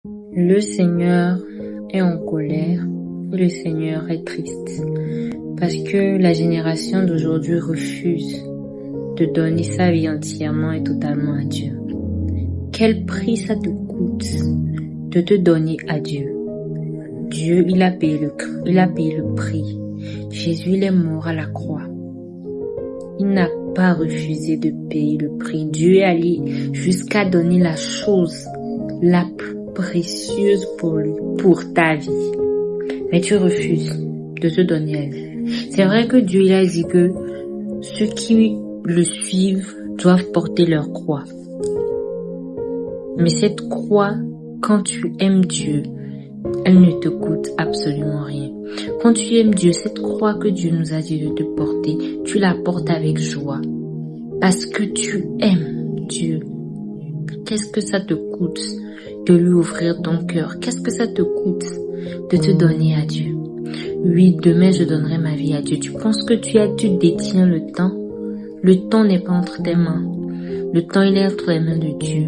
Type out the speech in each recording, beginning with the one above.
Le Seigneur est en colère et le Seigneur est triste parce que la génération d'aujourd'hui refuse de donner sa vie entièrement et totalement à Dieu. Quel prix ça te coûte de te donner à Dieu? Dieu, il a payé le prix. Jésus, il est mort à la croix. Il n'a pas refusé de payer le prix. Dieu est allé jusqu'à donner la chose la plus précieuse pour lui, pour ta vie. Mais tu refuses de te donner à lui. C'est vrai que Dieu, il a dit que ceux qui le suivent doivent porter leur croix. Mais cette croix, quand tu aimes Dieu, elle ne te coûte absolument rien. Quand tu aimes Dieu, cette croix que Dieu nous a dit de te porter, tu la portes avec joie. Parce que tu aimes Dieu. Qu'est-ce que ça te coûte de lui ouvrir ton cœur? Qu'est-ce que ça te coûte de te donner à Dieu? Oui, demain je donnerai ma vie à Dieu. Tu penses que tu détiens le temps? Le temps n'est pas entre tes mains. Le temps, il est entre les mains de Dieu.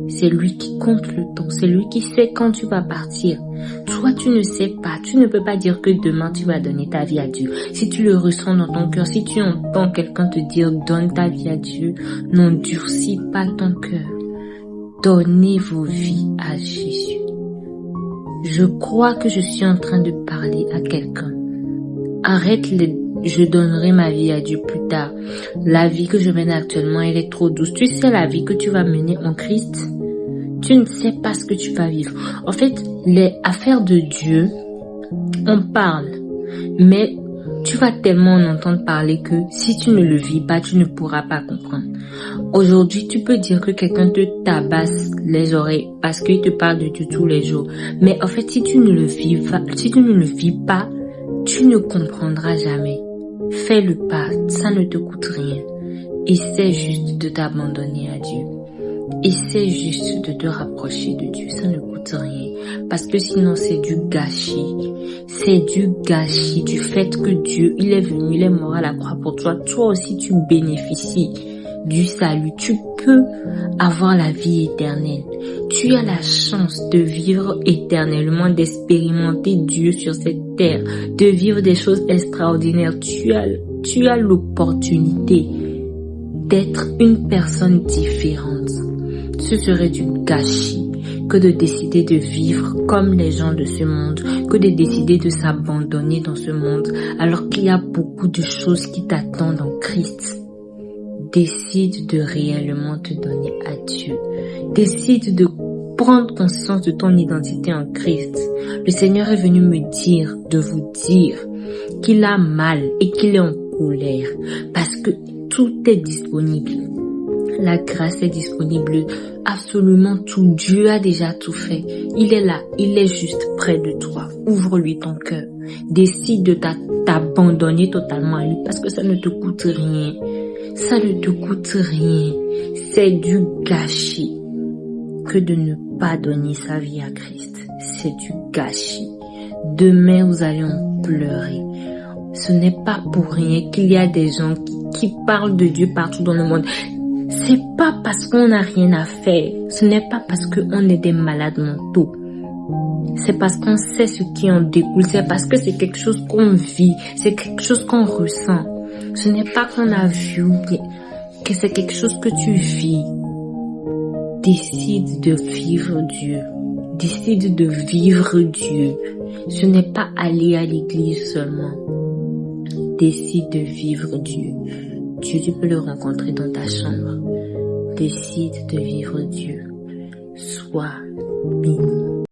C'est lui qui compte le temps. C'est lui qui sait quand tu vas partir. Toi, tu ne sais pas. Tu ne peux pas dire que demain, tu vas donner ta vie à Dieu. Si tu le ressens dans ton cœur, si tu entends quelqu'un te dire « donne ta vie à Dieu », n'endurcis pas ton cœur. Donnez vos vies à Jésus. Je crois que je suis en train de parler à quelqu'un. Arrête je donnerai ma vie à Dieu plus tard. La vie que je mène actuellement, elle est trop douce. Tu sais la vie que tu vas mener en Christ? Tu ne sais pas ce que tu vas vivre. En fait, les affaires de Dieu, on parle. Mais tu vas tellement en entendre parler que si tu ne le vis pas, tu ne pourras pas comprendre. Aujourd'hui, tu peux dire que quelqu'un te tabasse les oreilles parce qu'il te parle de Dieu tous les jours. Mais en fait, si tu ne le vis pas, tu ne comprendras jamais. Fais le pas, ça ne te coûte rien. Essaie juste de t'abandonner à Dieu. Essaie juste de te rapprocher de Dieu, ça ne coûte rien. Parce que sinon c'est du gâchis. C'est du gâchis du fait que Dieu, il est venu, il est mort à la croix pour toi. Toi aussi tu bénéficies du salut. Tu peux avoir la vie éternelle. Tu as la chance de vivre éternellement, d'expérimenter Dieu sur cette terre, de vivre des choses extraordinaires. Tu as l'opportunité d'être une personne différente. Ce serait du gâchis que de décider de vivre comme les gens de ce monde, que de décider de s'abandonner dans ce monde, alors qu'il y a beaucoup de choses qui t'attendent en Christ. Décide de réellement te donner à Dieu. Décide de prendre conscience de ton identité en Christ. Le Seigneur est venu de vous dire qu'il a mal et qu'il est en colère parce que tout est disponible. La grâce est disponible, absolument tout. Dieu a déjà tout fait. Il est là, il est juste près de toi. Ouvre-lui ton cœur. Décide de t'abandonner totalement à lui parce que ça ne te coûte rien. Ça ne te coûte rien. C'est du gâchis que de ne pas donner sa vie à Christ. C'est du gâchis. Demain, vous allez en pleurer. Ce n'est pas pour rien qu'il y a des gens qui parlent de Dieu partout dans le monde. C'est pas parce qu'on n'a rien à faire. Ce n'est pas parce qu'on est des malades mentaux. C'est parce qu'on sait ce qui en découle. C'est parce que c'est quelque chose qu'on vit. C'est quelque chose qu'on ressent. Ce n'est pas qu'on a vu que c'est quelque chose que tu vis. Décide de vivre Dieu. Décide de vivre Dieu. Ce n'est pas aller à l'église seulement. Décide de vivre Dieu. Dieu, tu peux le rencontrer dans ta chambre. Décide de vivre Dieu. Sois béni.